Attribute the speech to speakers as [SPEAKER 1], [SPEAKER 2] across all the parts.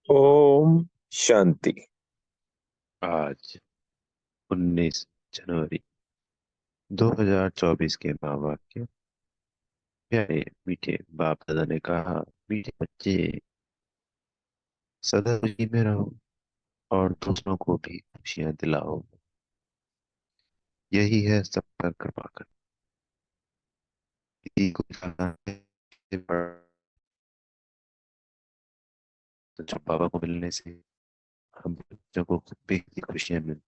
[SPEAKER 1] ओम शांति।
[SPEAKER 2] आज 19 जनवरी 2024 के माँ बाप के प्यारे मीठे बाप दादा ने कहा, मीठे बच्चे सदा खुशी में रहो और दूसरों को भी खुशियां दिलाओ। यही है सब पर कृपा कर। किसी को चाहना है तो जब बाबा को मिलने से हम बच्चों को बेहद खुशियां मिल,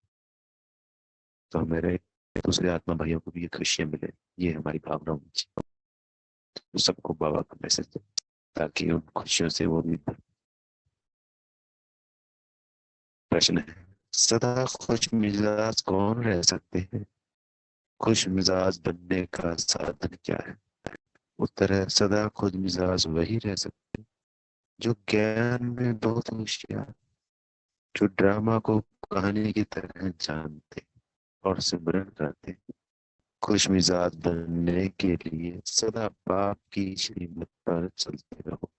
[SPEAKER 2] तो मेरे दूसरे आत्मा भाइयों को भी ये खुशियां मिले। ये हमारी भावना होनी चाहिए। तो सबको बाबा का मैसेज दे, ताकि उन खुशियों से वो भी। प्रश्न है, सदा खुश मिजाज कौन रह सकते हैं? खुश मिजाज बनने का साधन क्या है? उत्तर है, सदा खुश मिजाज वही रह सकते हैं जो ज्ञान में बहुत होशियार, जो ड्रामा को कहानी की तरह जानते और सिमरन करते। खुश मिजाज बनने के लिए सदा बाप की श्रीमत पर चलते रहो,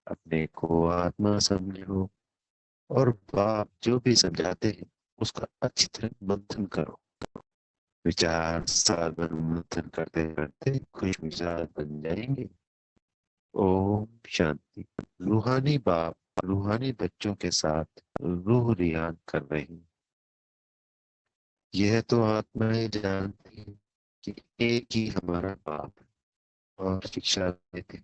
[SPEAKER 2] अपने को आत्मा समझो और बाप जो भी समझाते हैं उसका अच्छी तरह मंथन करो। विचार सागर मंथन करते करते खुश मिजाज बन जाएंगे। ओम शांति। रूहानी बाप रूहानी बच्चों के साथ रूह रियान कर रहे हैं। यह तो आत्माएं जानती हैं कि एक ही हमारा बाप है और शिक्षा देते।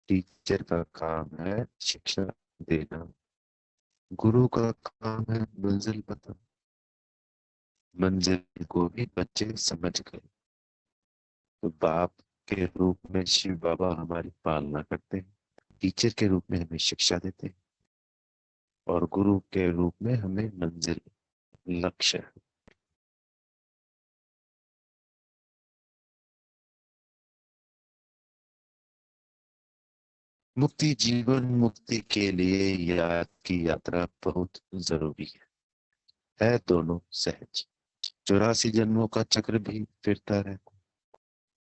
[SPEAKER 2] टीचर का काम है शिक्षा देना, गुरु का काम है मंजिल बताना। मंजिल को भी बच्चे समझ गए, तो बाप के रूप में शिव बाबा हमारी पालना करते हैं, टीचर के रूप में हमें शिक्षा देते हैं और गुरु के रूप में हमें मंजिल लक्ष्य। मुक्ति जीवन मुक्ति के लिए याद की यात्रा बहुत जरूरी है दोनों सहज। 84 जन्मों का चक्र भी फिरता रहता,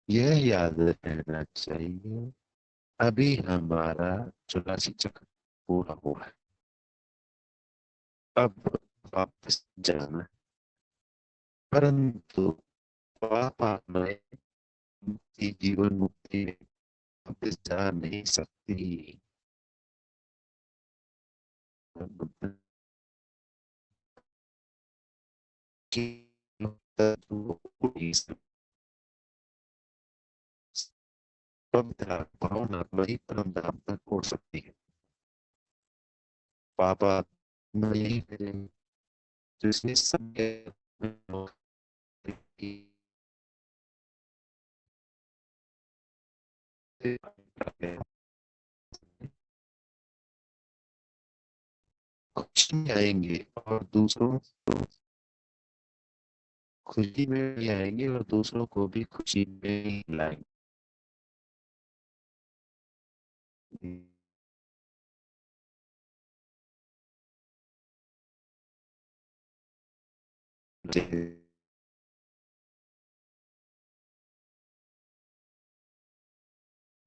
[SPEAKER 2] यह याद रहना चाहिए। अभी हमारा 84 चक्र पूरा हुआ है, अब वापस जाना है। परंतु पाप आत्माएं मुक्ति जीवन मुक्ति में वापस जा नहीं सकती। कि पवित्र भावना वही परम धाम तक पहुंच सकती है। पापा न यही करें जिसने सब खुशी में आएंगे और दूसरों को खुशी में भी आएंगे और दूसरों को भी खुशी में ही लाएंगे।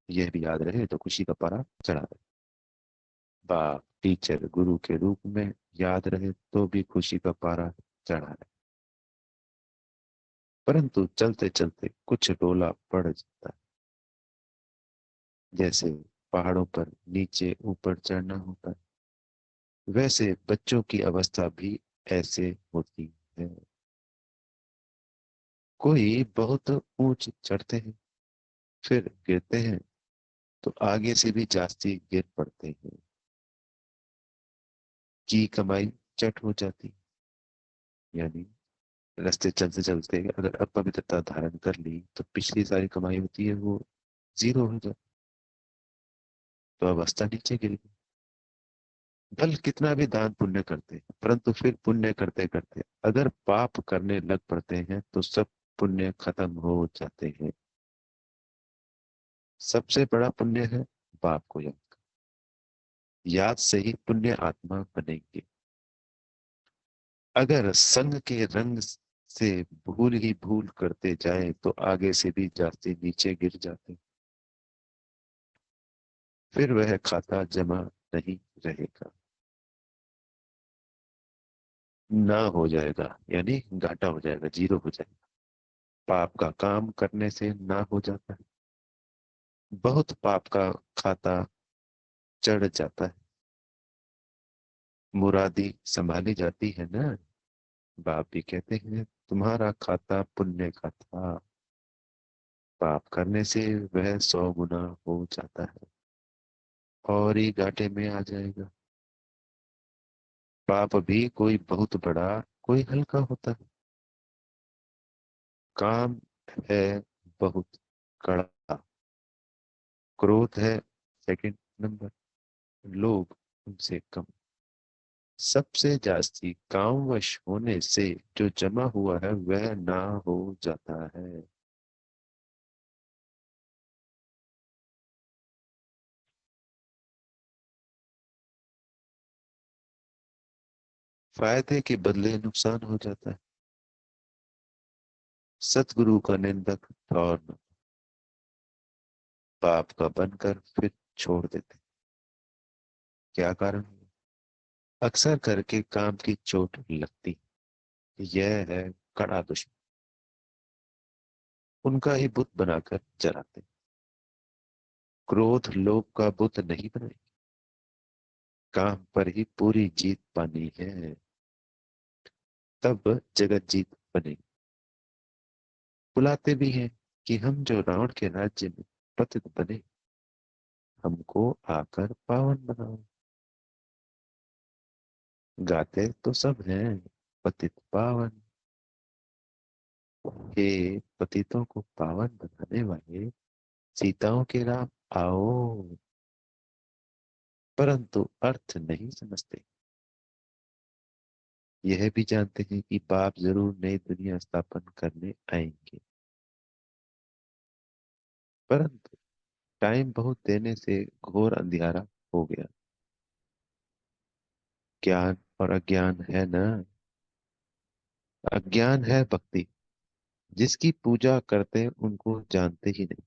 [SPEAKER 2] यह भी याद रहे तो खुशी का पारा चढ़ा दे। बाप टीचर गुरु के रूप में याद रहे तो भी खुशी का पारा चढ़ा दे। परंतु चलते चलते कुछ रोला पड़ जाता है, जैसे पहाड़ों पर नीचे ऊपर चढ़ना होता है, वैसे बच्चों की अवस्था भी ऐसे होती है। कोई बहुत ऊंच चढ़ते हैं, फिर गिरते हैं तो आगे से भी जास्ती गिर पड़ते हैं। की कमाई चट हो जाती, यानी रास्ते चलते चलते अगर अपवित्रता धारण कर ली तो पिछली सारी कमाई होती है वो जीरो हो जाती, तो अवस्था नीचे गिर गई। बल कितना भी दान पुण्य करते हैं, परंतु फिर पुण्य करते करते अगर पाप करने लग पड़ते हैं तो सब पुण्य खत्म हो जाते हैं। सबसे बड़ा पुण्य है बाप को याद याद से ही पुण्य आत्मा बनेंगे। अगर संग के रंग से भूल ही भूल करते जाए तो आगे से भी जाते नीचे गिर जाते, फिर वह खाता जमा नहीं रहेगा, ना हो जाएगा, यानी घाटा हो जाएगा, जीरो हो जाएगा। पाप का काम करने से ना हो जाता है, बहुत पाप का खाता चढ़ जाता है, मुरादी संभाली जाती है ना। बाप भी कहते हैं तुम्हारा खाता पुण्य का था, पाप करने से वह 100 गुना हो जाता है और ही घाटे में आ जाएगा। पाप भी कोई बहुत बड़ा कोई हल्का होता है। काम है बहुत कड़ा, क्रोध है सेकंड नंबर, लोभ उनसे कम। सबसे जास्ती कामवश होने से जो जमा हुआ है वह ना हो जाता है। फायदे के बदले नुकसान हो जाता है। सतगुरु का निंदक और पाप का बनकर फिर छोड़ देते। क्या कारण? अक्सर करके काम की चोट लगती, यह है कड़ा दुश्मन, उनका ही बुत बनाकर जलाते। क्रोध लोभ का बुत नहीं बनाए, काम पर ही पूरी जीत पानी है, तब जगत जीत बनेगी। बुलाते भी हैं कि हम जो रावण के राज्य में पतित बने, हमको आकर पावन बनाओ। गाते तो सब हैं पतित पावन, हे पतितों को पावन बनाने वाले सीताओं के राम आओ। परंतु अर्थ नहीं समझते, यह भी जानते हैं कि पाप जरूर नई दुनिया स्थापन करने आएंगे, परंतु टाइम बहुत देने से घोर अंधियारा हो गया। ज्ञान और अज्ञान है ना। अज्ञान है भक्ति, जिसकी पूजा करते हैं उनको जानते ही नहीं।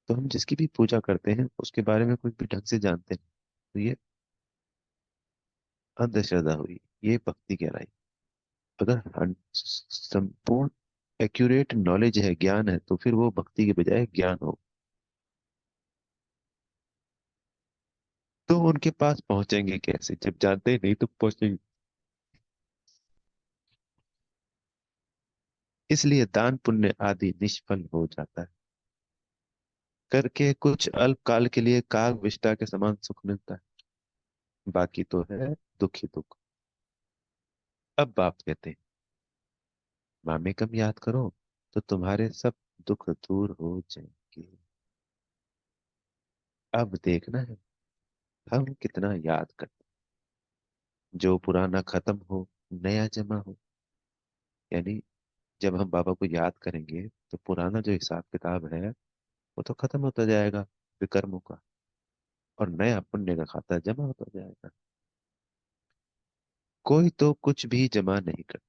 [SPEAKER 2] तो हम जिसकी भी पूजा करते हैं उसके बारे में कुछ भी ढंग से जानते हैं, तो ये अंधश्रद्धा हुई, ये भक्ति कहलाई। अगर संपूर्ण एक्यूरेट नॉलेज है, ज्ञान है, तो फिर वो भक्ति के बजाय ज्ञान हो। तो उनके पास पहुंचेंगे कैसे जब जानते ही नहीं, तो पहुंचेंगे। इसलिए दान पुण्य आदि निष्फल हो जाता है। करके कुछ अल्प काल के लिए काग विष्टा के समान सुख मिलता है, बाकी तो है दुख ही दुख। अब बाप कहते हैं मामे कम याद करो तो तुम्हारे सब दुख दूर हो जाएंगे। अब देखना है हम कितना याद करते हैं। जो पुराना खत्म हो नया जमा हो, यानी जब हम बाबा को याद करेंगे तो पुराना जो हिसाब किताब है वो तो खत्म होता जाएगा विकर्मों का, और नया पुण्य का खाता जमा होता जाएगा। कोई तो कुछ भी जमा नहीं करता,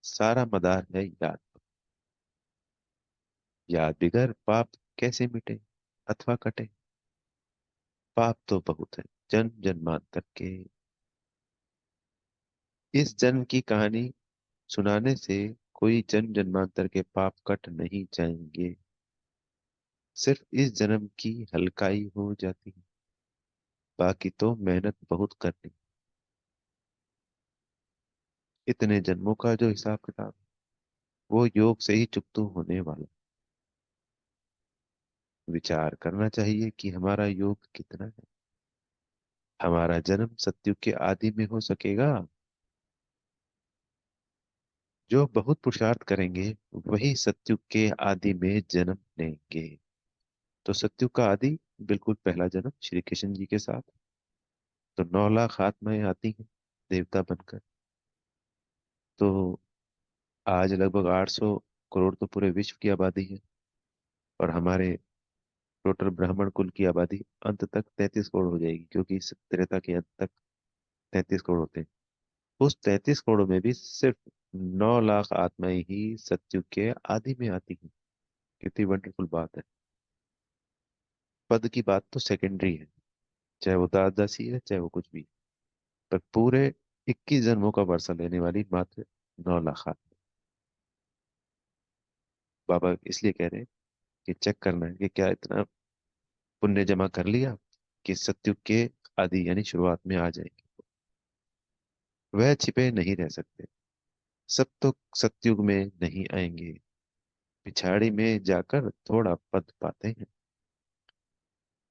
[SPEAKER 2] सारा मदार है याद। याद बिगर पाप कैसे मिटे अथवा कटे? पाप तो बहुत है जन्म जन्मांतर के। इस जन्म की कहानी सुनाने से कोई जन्म जन्मांतर के पाप कट नहीं जाएंगे, सिर्फ इस जन्म की हल्काई हो जाती है, बाकी तो मेहनत बहुत करनी। इतने जन्मों का जो हिसाब किताब वो योग से ही चुकतू होने वाला। विचार करना चाहिए कि हमारा योग कितना है। हमारा जन्म सतयुग के आदि में हो सकेगा? जो बहुत पुरुषार्थ करेंगे वही सतयुग के आदि में जन्म लेंगे। तो सतयुग का आदि बिल्कुल पहला जन्म श्री कृष्ण जी के साथ। तो 9 लाख आत्माएं आती हैं देवता बनकर। तो आज लगभग 800 करोड़ तो पूरे विश्व की आबादी है, और हमारे टोटल ब्राह्मण कुल की आबादी अंत तक 33 करोड़ हो जाएगी, क्योंकि इस त्रेता के अंत तक 33 करोड़ होते हैं। उस 33 करोड़ में भी सिर्फ 9 लाख आत्माएं ही सतयुग के आदि में आती हैं। कितनी वंडरफुल बात है। पद की बात तो सेकेंडरी है, चाहे वो दास दासी है, चाहे वो कुछ भी। पर पूरे 21 जन्मों का वर्षा लेने वाली मात्र 9 लाख आत्मा। बाबा इसलिए कह रहे हैं कि चेक करना है कि क्या इतना पुण्य जमा कर लिया कि सतयुग के आदि यानी शुरुआत में आ जाएंगे। वह छिपे नहीं रह सकते। सब तो सतयुग में नहीं आएंगे। पिछाड़ी में जाकर थोड़ा पद पाते हैं।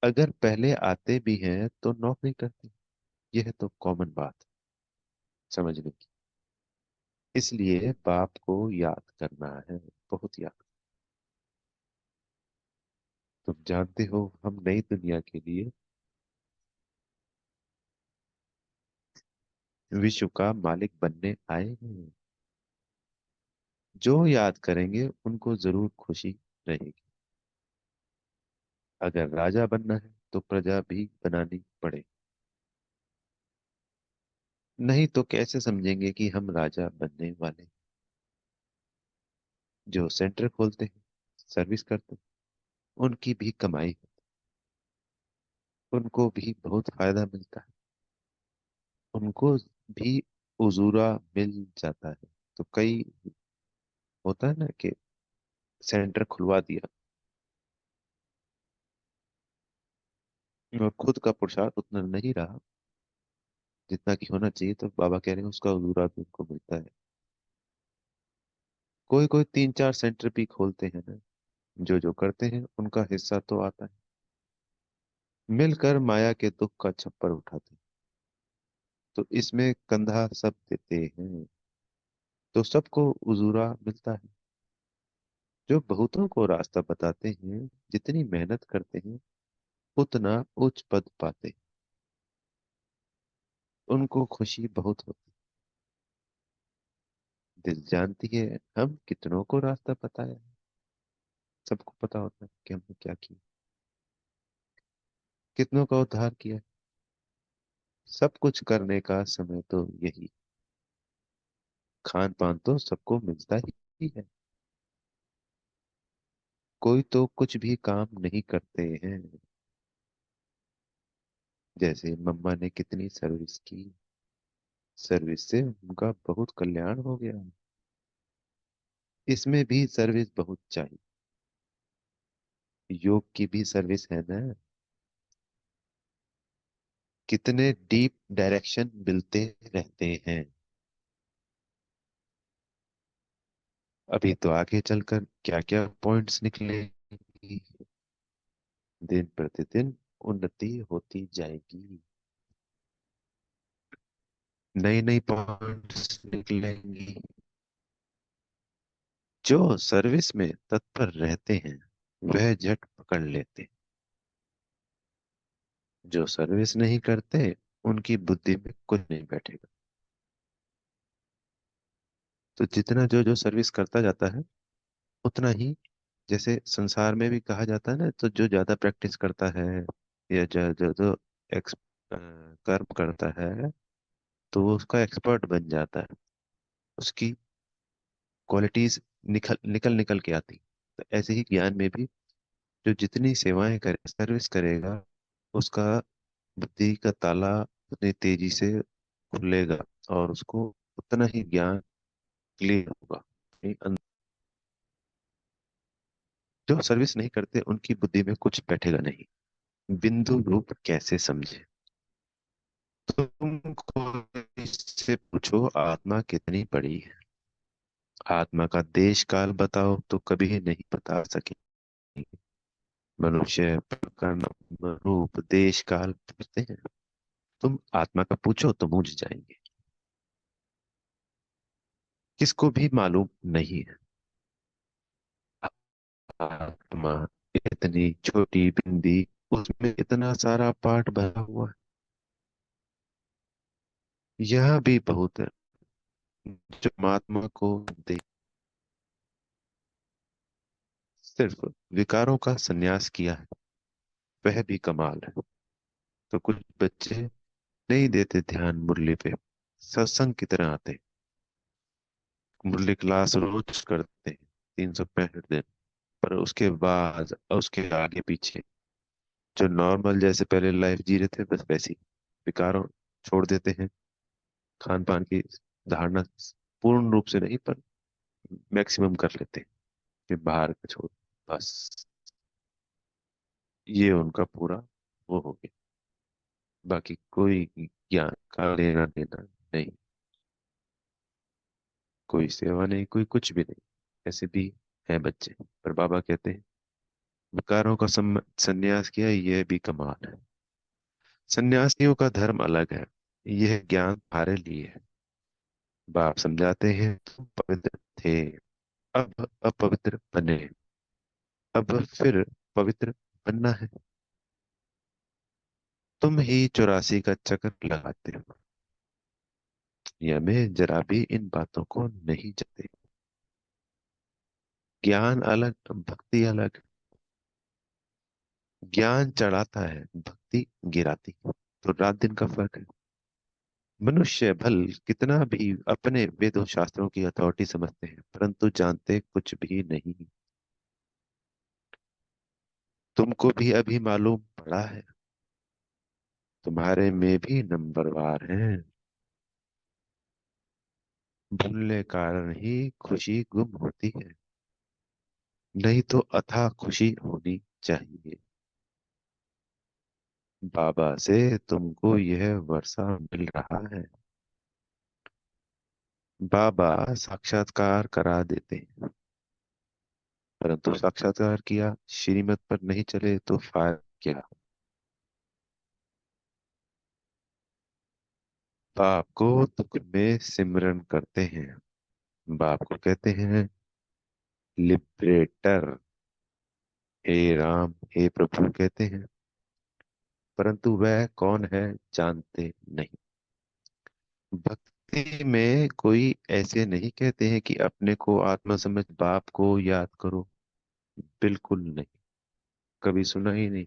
[SPEAKER 2] अगर पहले आते भी हैं तो नौकरी करते। यह तो कॉमन बात है समझने की। इसलिए बाप को याद करना है, बहुत याद। तुम जानते हो हम नई दुनिया के लिए विश्व का मालिक बनने आए हैं। जो याद करेंगे उनको जरूर खुशी रहेगी। अगर राजा बनना है तो प्रजा भी बनानी पड़े। नहीं तो कैसे समझेंगे कि हम राजा बनने वाले। जो सेंटर खोलते हैं, सर्विस करते हैं, उनकी भी कमाई है। उनको भी बहुत फायदा मिलता है। उनको भी उजूरा मिल जाता है। तो कई होता है ना कि सेंटर खुलवा दिया और खुद का पुरुषार्थ उतना नहीं रहा जितना कि होना चाहिए, तो बाबा कह रहे हैं उसका उजूरा भी उनको मिलता है। कोई कोई 3 4 सेंटर भी खोलते हैं ना। जो जो करते हैं उनका हिस्सा तो आता है। मिलकर माया के दुख का छप्पर उठाते हैं। तो इसमें कंधा सब देते हैं। तो सबको उजूरा मिलता है। जो बहुतों को रास्ता बताते हैं, जितनी मेहनत करते हैं उतना उच्च पद पाते हैं। उनको खुशी बहुत होती है। दिल जानती है हम कितनों को रास्ता बताया है। सबको पता होता है कि हमने क्या किया, कितनों का उद्धार किया। सब कुछ करने का समय तो यही। खान पान तो सबको मिलता ही है। कोई तो कुछ भी काम नहीं करते हैं। जैसे मम्मा ने कितनी सर्विस की। सर्विस से उनका बहुत कल्याण हो गया। इसमें भी सर्विस बहुत चाहिए। योग की भी सर्विस है ना। कितने डीप डायरेक्शन मिलते रहते हैं। अभी तो आगे चलकर क्या क्या पॉइंट्स निकलेंगी। दिन प्रतिदिन उन्नति होती जाएगी। नई नई पॉइंट्स निकलेंगी। जो सर्विस में तत्पर रहते हैं वह झट पकड़ लेते। जो सर्विस नहीं करते उनकी बुद्धि में कुछ नहीं बैठेगा। तो जितना जो जो सर्विस करता जाता है उतना ही, जैसे संसार में भी कहा जाता है ना, तो जो ज्यादा प्रैक्टिस करता है या जो जो जो एक्स कर्म करता है तो वो उसका एक्सपर्ट बन जाता है। उसकी क्वालिटीज निकल निकल निकल के आती। तो ऐसे ही ज्ञान में भी जो जितनी सेवाएं करे, सर्विस करेगा, उसका बुद्धि का ताला उतनी तेजी से खुलेगा और उसको उतना ही ज्ञान क्लियर होगा। नहीं, जो सर्विस नहीं करते उनकी बुद्धि में कुछ बैठेगा नहीं। बिंदु रूप कैसे समझे। तुम कोई से पूछो आत्मा कितनी बड़ी है। आत्मा का देश काल बताओ तो कभी नहीं बता सके। मनुष्य प्रकरण रूप देश काल पूछते हैं। तुम आत्मा का पूछो तो मूझ जाएंगे। किसको भी मालूम नहीं है। आत्मा इतनी छोटी बिंदी, उसमें इतना सारा पार्ट भरा हुआ है। यह भी बहुत है। जो आत्मा को दे, सिर्फ विकारों का संन्यास किया है, वह भी कमाल है। तो कुछ बच्चे नहीं देते ध्यान मुरली पे। सत्संग की तरह आते। मुरली क्लास रोज करते हैं 365 दिन। पर उसके बाद और उसके आगे पीछे जो नॉर्मल जैसे पहले लाइफ जी रहे थे बस वैसी विकारों छोड़ देते हैं। खान पान की धारणा पूर्ण रूप से नहीं पर मैक्सिमम कर लेते हैं, फिर बाहर का छोड़, बस ये उनका पूरा वो हो गया। बाकी कोई ज्ञान का लेना देना नहीं, कोई सेवा नहीं, कोई कुछ भी नहीं। ऐसे भी है बच्चे, पर बाबा कहते हैं विकारों का संन्यास किया, यह भी कमाल है। सन्यासियों का धर्म अलग है, यह ज्ञान तुम्हारे लिए है। बाप समझाते हैं तुम पवित्र थे, अब अपवित्र बने, अब फिर पवित्र बनना है। तुम ही 84 का चक्र लगाते हो। या में जरा भी इन बातों को नहीं जते। ज्ञान अलग, भक्ति अलग। ज्ञान चढ़ाता है, भक्ति गिराती है। तो रात दिन का फर्क है। मनुष्य भल कितना भी अपने वेदों शास्त्रों की अथॉरिटी समझते हैं, परंतु जानते कुछ भी नहीं। तुमको भी अभी मालूम पड़ा है, तुम्हारे में भी नंबरवार हैं। भूलने कारण ही खुशी गुम होती है, नहीं तो अथाह खुशी होनी चाहिए। बाबा से तुमको यह वर्षा मिल रहा है। बाबा साक्षात्कार करा देते हैं, परंतु साक्षात्कार किया श्रीमत पर नहीं चले तो फायदा क्या। बाप को दुख में सिमरन करते हैं। बाप को कहते हैं लिबरेटर, हे राम हे प्रभु कहते हैं, परंतु वह कौन है जानते नहीं। भक्ति में कोई ऐसे नहीं कहते हैं कि अपने को आत्मा समझ बाप को याद करो, बिल्कुल नहीं, कभी सुना ही नहीं।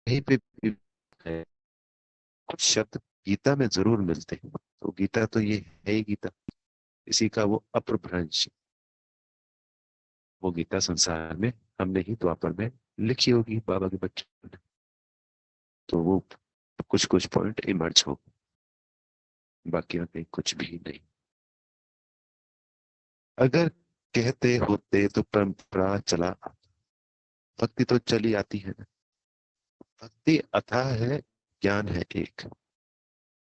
[SPEAKER 2] कहीं पे भी है, कुछ शब्द गीता में जरूर मिलते हैं, तो गीता तो ये है ही गीता, इसी का वो अपभ्रंश। वो गीता संसार में हमने ही द्वापर में लिखी होगी बाबा के बच्चों ने, तो वो कुछ कुछ पॉइंट इमर्ज हो, बाकी में कुछ भी नहीं। अगर कहते होते तो परंपरा चला, भक्ति तो चली आती है ना। भक्ति अथाह है, ज्ञान है एक।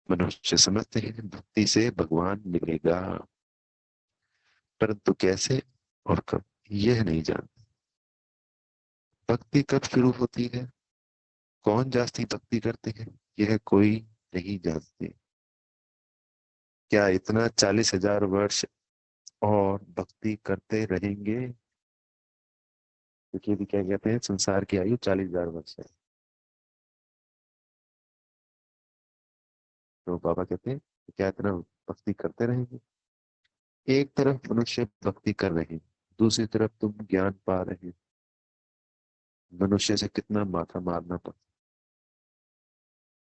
[SPEAKER 2] मनुष्य समझते हैं भक्ति से भगवान मिलेगा, परंतु कैसे और कब यह नहीं जानते। भक्ति कब शुरू होती है, कौन जास्ती भक्ति करते हैं, यह कोई नहीं जानते। क्या इतना 40,000 वर्ष और भक्ति करते रहेंगे, क्योंकि अभी क्या कहते हैं संसार की आयु 40,000 वर्ष है। तो बाबा कहते हैं क्या इतना भक्ति करते रहेंगे। एक तरफ मनुष्य भक्ति कर रहे हैं, दूसरी तरफ तुम ज्ञान पा रहे हैं। मनुष्य से कितना माथा मारना पड़ता।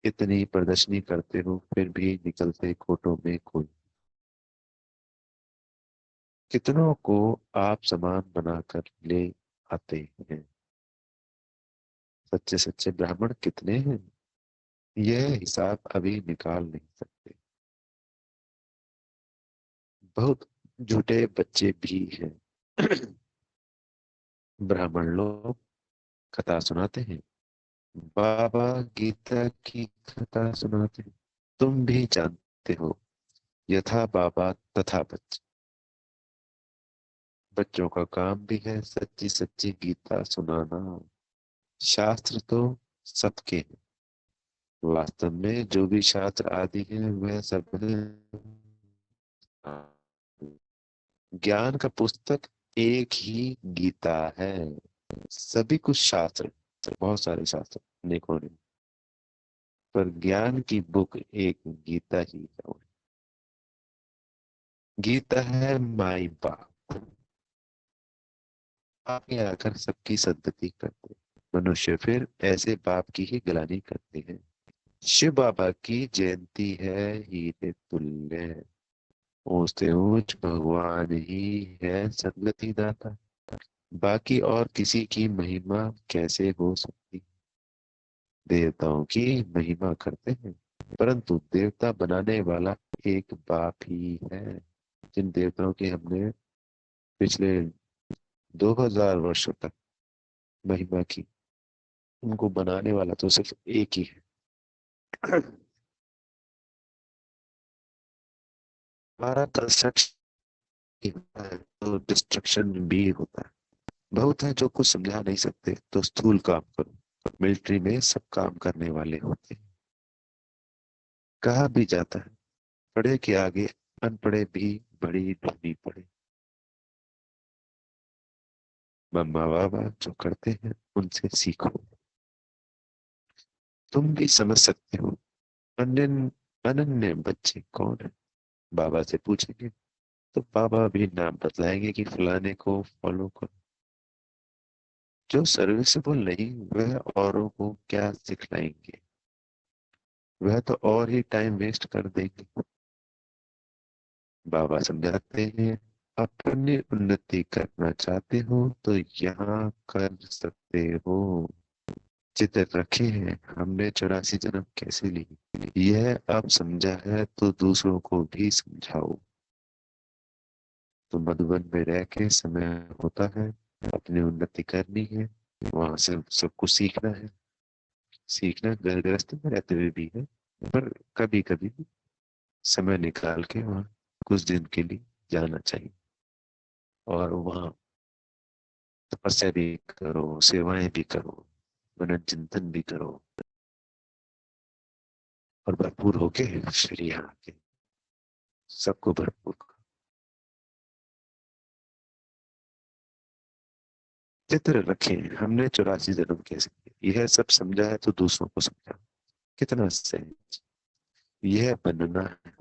[SPEAKER 2] इतनी प्रदर्शनी करते हो फिर भी निकलते खोटों में कोई। कितनों को आप समान बनाकर ले आते हैं। सच्चे सच्चे ब्राह्मण कितने हैं, यह हिसाब अभी निकाल नहीं सकते। बहुत झूठे बच्चे भी हैं। ब्राह्मण लोग कथा सुनाते हैं, बाबा गीता की कथा सुनाते हैं। तुम भी जानते हो, यथा बाबा तथा बच्चे। बच्चों का काम भी है सच्ची सच्ची गीता सुनाना। शास्त्र तो सबके हैं, वास्तव में जो भी शास्त्र आदि है वह सब है। ज्ञान का पुस्तक एक ही गीता है। सभी कुछ शास्त्र, बहुत सारे शास्त्र अनेकों ने, पर ज्ञान की बुक एक गीता ही है। गीता है माई बाप, आगे आकर सबकी सद्गति करते हैं। मनुष्य फिर ऐसे बाप की ही गिलानी करते हैं। शिव बाबा की जयंती है हीरे तुल्य, ऊंच से ऊंच भगवान ही है सदगति दाता। बाकी और किसी की महिमा कैसे हो सकती। देवताओं की महिमा करते हैं, परंतु देवता बनाने वाला एक बाप ही है। जिन देवताओं की हमने पिछले 2000 वर्षों तक महिमा की, उनको बनाने वाला तो सिर्फ एक ही है। हमारा कंस्ट्रक्शन होता है तो डिस्ट्रक्शन भी होता है। बहुत है जो कुछ समझा नहीं सकते तो स्थूल काम करो। मिलिट्री में सब काम करने वाले होते हैं। कहा भी जाता है, पढ़े के आगे अनपढ़े भी बड़ी ढूंढनी पड़े। मम्मा बाबा जो करते हैं उनसे सीखो, तुम भी समझ सकते हो। अनन्य अनन्य बच्चे कौन है, बाबा से पूछेंगे तो बाबा भी नाम बतलाएंगे कि फलाने को फॉलो करो। जो सर्विसेबल नहीं वह औरों को क्या सिखलाएंगे, वह तो और ही टाइम वेस्ट कर देंगे। बाबा समझाते हैं, अपनी उन्नति करना चाहते हो तो यहाँ कर सकते हो। चित्र रखे हैं हमने 84 जन्म कैसे ली, यह अब समझा है तो दूसरों को भी समझाओ। तो मधुबन में रह के समय होता है, अपनी उन्नति करनी है, वहां से सब कुछ सीखना है। सीखना घर गृहस्थ में रहते हुए भी है, पर कभी कभी समय निकाल के वहाँ कुछ दिन के लिए जाना चाहिए। और वहाँ तपस्या भी करो, सेवाएं भी करो, मनन चिंतन भी करो, और भरपूर होके फिर यहाँ के सबको भरपूर करो। चित्र रखे हमने 84 जन्म कैसे किए, यह सब समझा है तो दूसरों को समझा। कितना सहज यह बनना है।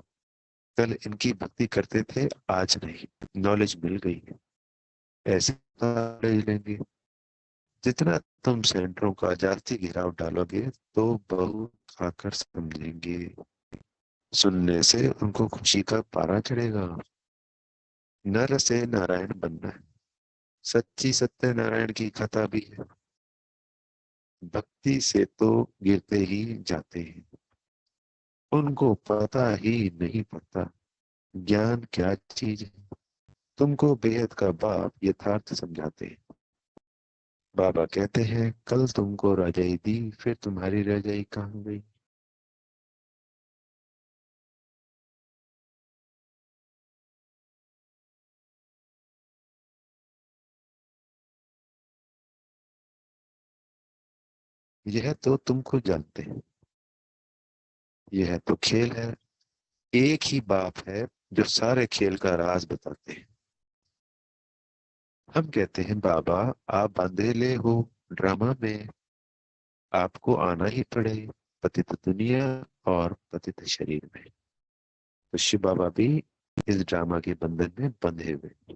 [SPEAKER 2] कल इनकी भक्ति करते थे, आज नहीं। नॉलेज मिल गई है, ऐसे नॉलेज लेंगे। जितना तुम सेंटरों का जास्ती घेराव डालोगे तो बहुत आकर समझेंगे। सुनने से उनको खुशी का पारा चढ़ेगा। नर से नारायण बनना है, सच्ची सत्यनारायण की कथा भी है। भक्ति से तो गिरते ही जाते हैं, उनको पता ही नहीं पड़ता ज्ञान क्या चीज है। तुमको बेहद का बाप यथार्थ समझाते हैं। बाबा कहते हैं, कल तुमको रजाई दी, फिर तुम्हारी रजाई कहाँ गई। यह तो तुमको जानते हैं, यह तो खेल है। एक ही बाप है जो सारे खेल का राज बताते हैं। हम कहते हैं, बाबा आप बंधेले हो ड्रामा में, आपको आना ही पड़े पतित दुनिया और पतित शरीर में। तो शिव बाबा भी इस ड्रामा के बंधन में बंधे हुए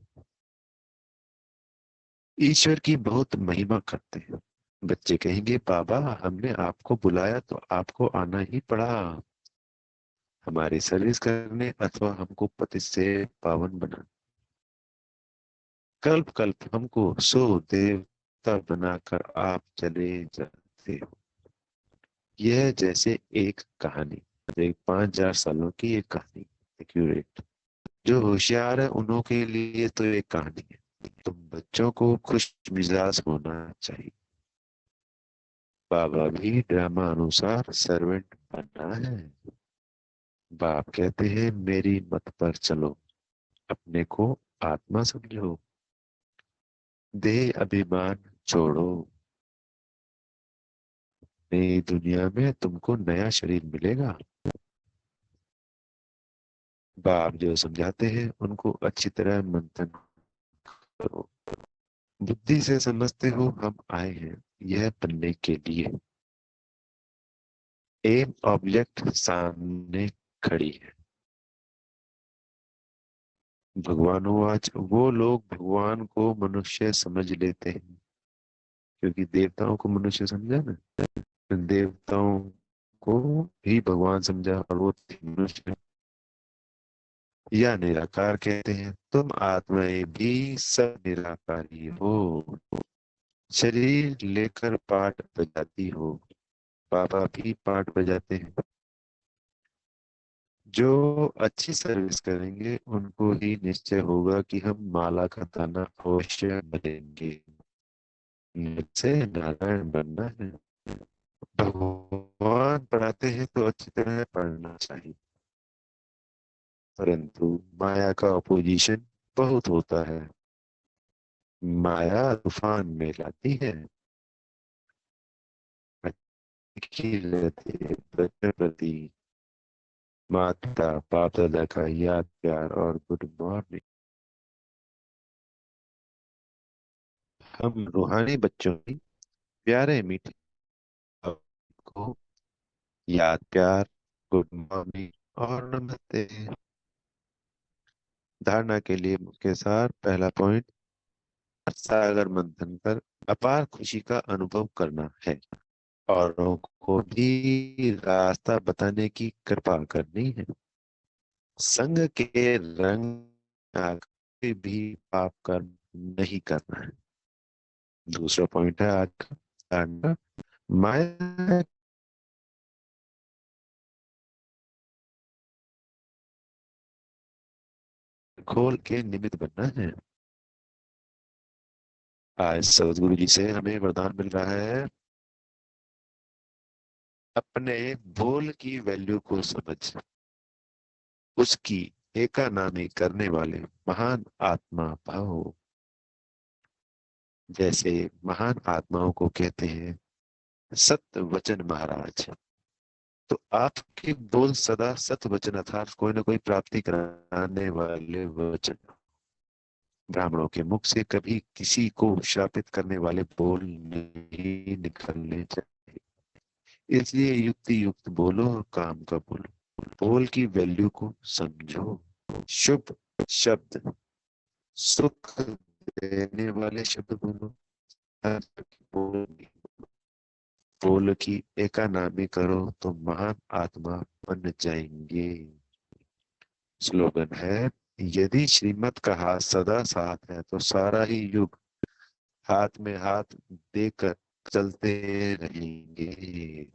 [SPEAKER 2] ईश्वर की बहुत महिमा करते हैं। बच्चे कहेंगे, बाबा हमने आपको बुलाया तो आपको आना ही पड़ा, हमारी सर्विस करने अथवा हमको पति से पावन बना। कल्प कल्प हमको सो देवता बनाकर आप चले जाते हो। यह जैसे एक कहानी, एक 5000 सालों की एक कहानी, एक्यूरेट। जो होशियार है उन्हों के लिए तो एक कहानी है। तो बच्चों को खुश मिजाज होना चाहिए। बाबा भी ड्रामा अनुसार सर्वेंट बनना है। बाप कहते हैं, मेरी मत पर चलो, अपने को आत्मा समझो, देह अभिमान छोड़ो। नई दुनिया में तुमको नया शरीर मिलेगा। बाप जो समझाते हैं उनको अच्छी तरह मंथन करो। बुद्धि से समझते हो हम आए हैं यह बनने के लिए। एम ऑब्जेक्ट सामने खड़ी है। भगवानुवाच, वो लोग भगवान को मनुष्य समझ लेते हैं, क्योंकि देवताओं को मनुष्य समझा ना, तो देवताओं को भी भगवान समझा और वो थे मनुष्य। या निराकार कहते हैं। तुम आत्माएं भी सब निराकारी हो। शरीर लेकर पाठ बजाती हो। बाबा भी पाठ बजाते हैं। जो अच्छी सर्विस करेंगे उनको ही निश्चय होगा कि हम माला का दाना अवश्य बनेंगे। मुझसे नारायण बनना है। भगवान पढ़ाते हैं तो अच्छी तरह पढ़ना चाहिए, परंतु माया का अपोजिशन बहुत होता है। माया तूफान में लाती है। अच्छी रहती है बच्चों प्रति माता बाप दादा का याद प्यार और गुड मॉर्निंग। हम रूहानी बच्चों की प्यारे मीठे को याद प्यार गुड मॉर्निंग और नमस्ते। धारणा के लिए मुख्य सार। पहला पॉइंट, सागर मंथन कर अपार खुशी का अनुभव करना है। औरों को भी रास्ता बताने की कृपा करनी है। संग के रंग आगे भी पाप कर्म नहीं करना है। दूसरा पॉइंट है आज का धारणा, माया खोल के निमित्त बनना है। आज सदगुरु जी से हमें वरदान मिल रहा है, अपने बोल की वैल्यू को समझ उसकी एकानामी करने वाले महान आत्मा भाव। जैसे महान आत्माओं को कहते हैं सत्य वचन महाराज। तो आपके बोल सदा सत्य वचन अर्थात कोई ना कोई प्राप्ति कराने वाले वचन। ब्राह्मणों के मुख से कभी किसी को शापित करने वाले बोल नहीं निकलने चाहिए। इसलिए युक्ति युक्त बोलो और काम का बोलो। बोल की वैल्यू को समझो। शुभ शब्द, सुख देने वाले शब्द बोलो। बोल बोल की एकानामी करो तो महान आत्मा बन जाएंगे। स्लोगन है, यदि श्रीमत का हाथ सदा साथ है तो सारा ही युग हाथ में हाथ देकर चलते रहेंगे।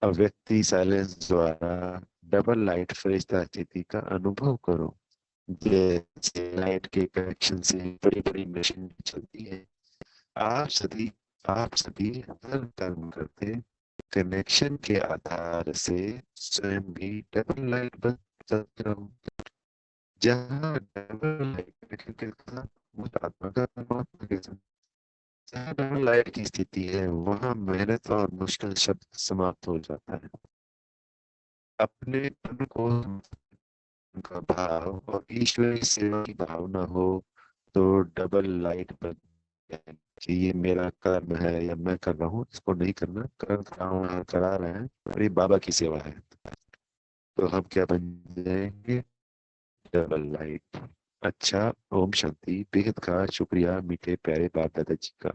[SPEAKER 2] अब व्यक्ति साइलेंस द्वारा डबल लाइट फरिश्ता स्थिति का अनुभव करो। जैसे लाइट के कनेक्शन से बड़ी बड़ी मशीन चलती है, आप सभी आप सभी हर कर्म करते कनेक्शन के आधार से स्वयं भी डबल लाइट बन सकते रहो। जहाँ डबल लाइट के साथ उस आत्मा का परमात्मा के साथ, जहाँ डबल लाइट की स्थिति है वहाँ मेहनत और मुश्किल शब्द समाप्त हो जाता है। अपने मन को का भाव और ईश्वरीय सेवा की भावना हो तो डबल लाइट बन जाए कि ये मेरा कर्म है या मैं कर रहा हूँ, इसको नहीं करना, कर रहा हूँ करा रहे हैं और ये बाबा की सेवा है। तो हम क्या बन जाएंगे, डबल लाइट। अच्छा, ओम शांति। बेहद का शुक्रिया मीठे प्यारे बाप दादा जी का।